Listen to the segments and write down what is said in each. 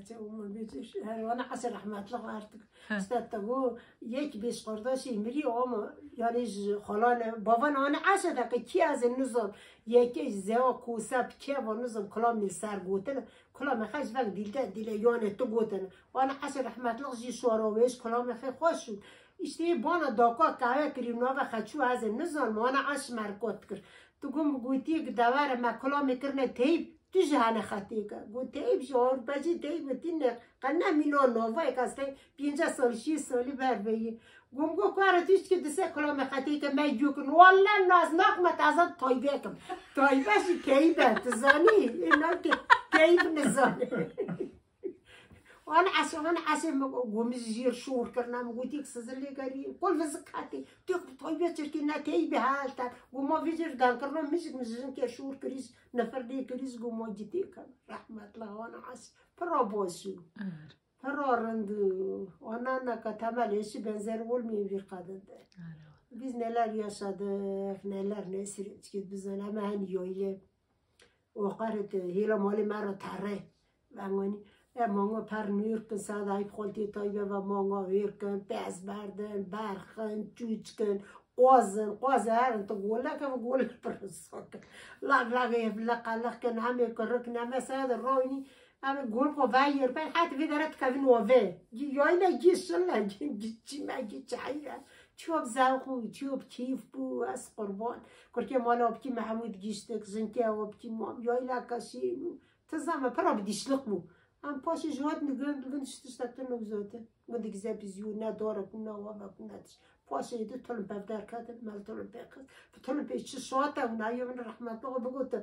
هرچه اون بیچش هر عصر رحمت الله artık استاتگو یک بیش قرداشی میری اما یعنی خالان بابان آن عصر که کی از نظام یکی زوا کوسب کی و نظام کلام می سر گوتن کلام خش وقت دیل یعنی تو گوتن آن عصر رحمت الله جی شوراویش کلام خی خوش شد işte bana daka kahve kırayım nova xaçu az nizam ona aş markot kır tu gum guti davar ma kolam kirne teyip tu jahane khatika gu teyip jor baji teyip tinne qanna mino nova kaste 5 سال 6 سالی بر بی gum go karatis ki dise kolam khatika ma yukun walla naz naqmat azad toybekim toybashi keybat zani inan ki keyf nizani وانا عشان قوم زير شهور كرنا مقولتك سزلي قريب كل فزكاتي تيك طيبة تركينا تي بهالتا وما فيجر دان كرنا مزجن كي شهور كريس نفردي كريس قوم جديك رحمة الله وانا عشان برابوسو فرارند وانا نكتمل ايش بنزر والمي في قادم biz neler yaşadık neler nesir çıkıp bizden hemen yoyle o karet hila mali mara tarre ben onu många pernyrken sad ay kolti taybe ve många virken pezberden bergen tjutsken qozen her inte gola kan gola persak la ev kan ham يكرك نمس هذا الرويني انا قول قو باير بين حتى في درت كافين وفي ياينا جيسلا جي ما جي تعيا تشوف زاوخو تشوف كيف بو اس قربان كركي مالا بكي محمود جيستك زنكا وبكي مام يايلا كاسينو تزعم برا بديش لقمو ام پاشی جواد نگن شتشتن نگذاته گندی گذاب زیو نداره کنه و ما کنهش پاشی ایده طلب بدر کرد مال طلب بکن طلب پیش شاته و نیامن رحمت الله بگوته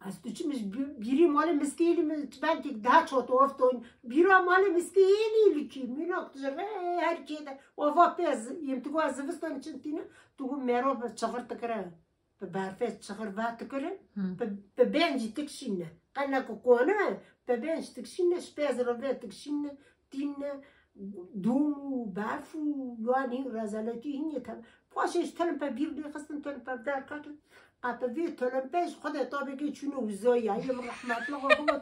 از تو چی میش بیری مال مسکینی میتونی ده چهار افتون بیرا مال مسکینی لیکی میناک تجربه هر چیده و پیز یم تو از زمستان چنتینه تو مرا به چهار تکره به برفه چهار وقت تکره به بنجی تکشینه قلنا کوکونه ببینش تکشینه شپز رو به تکشینه دین دوم برفو یعنی رزالتی اینه تام پاشش تلم په بیر دی خستن تلم په در کات قطع وی تلم پیش خود تابه که چونو وزایی ایم رحمت الله بود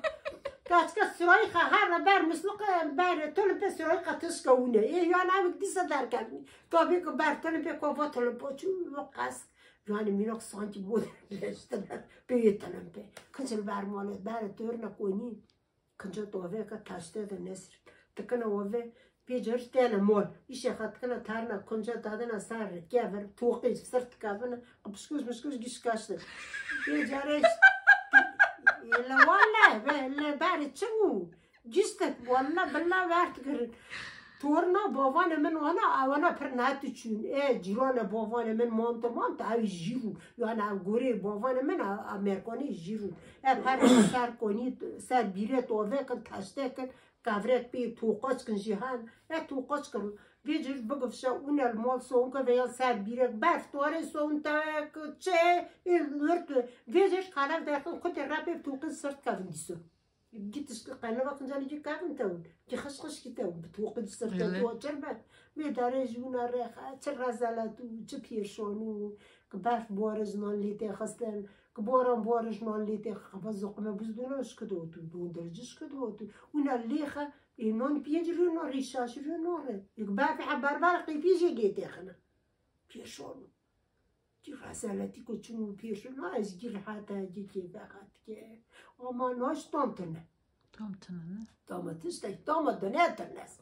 کاش که سرای هر بر مسلق بر تلم په سرای قطش کونه یعنی هم دیسه در کردی تابه که بر تلم په کوفا تلم پاچو وقاس yani minok sanki bu işte büyütelim be. Kıncıl vermalı, bari törne koyni. Kıncıl tove ka taşte de nesir. Tıkına ove bir jör tane mol. İşe hatkına tarna kıncıl tadına sar. Kever tuğqi sırt kabına. Pışkış giş kaçtı. Bir jarış. Yalla vallahi be bari çıngu. Gistek vallahi billah vert girin. تورنا بابان من وانا پرنات چون جیران بابان من مانت هاي جیرو یعنی گوری بابان من امریکانی جیرو پر سر کنی سر بیرت اوه کن تشته کن کافرت بی توقاش کن جهان توقاش کن بیجر بگفشه اون المال سون که ویل سر بیرت برف تواره سون تاک چه این لرد بیجر کانال درکن خود رابط توقی سرد کردن دیسو جيتش قناه وقنجالي جي كافن تاون جي خشخش كي تاون بتوقد سرتو جربه مي دارجونا ريخا ترازالاتو تبيشونو كبارف بورج نون ليتي خاصن كبورم بورج نون ليتي خبزق ما بزدوناش كدوتو دون درجش كدوتو ونا ليخا نون بيجرو نو ريشاش رو نوره يكبار في حبار بارقي بيجي جيتي خنا بيشونو جي رازالاتي كوتشونو بيشونو از جيل حتى جيتي فقط كي اما ناش طامتنه طامتنه طامتش تاي طامت دنيا الناس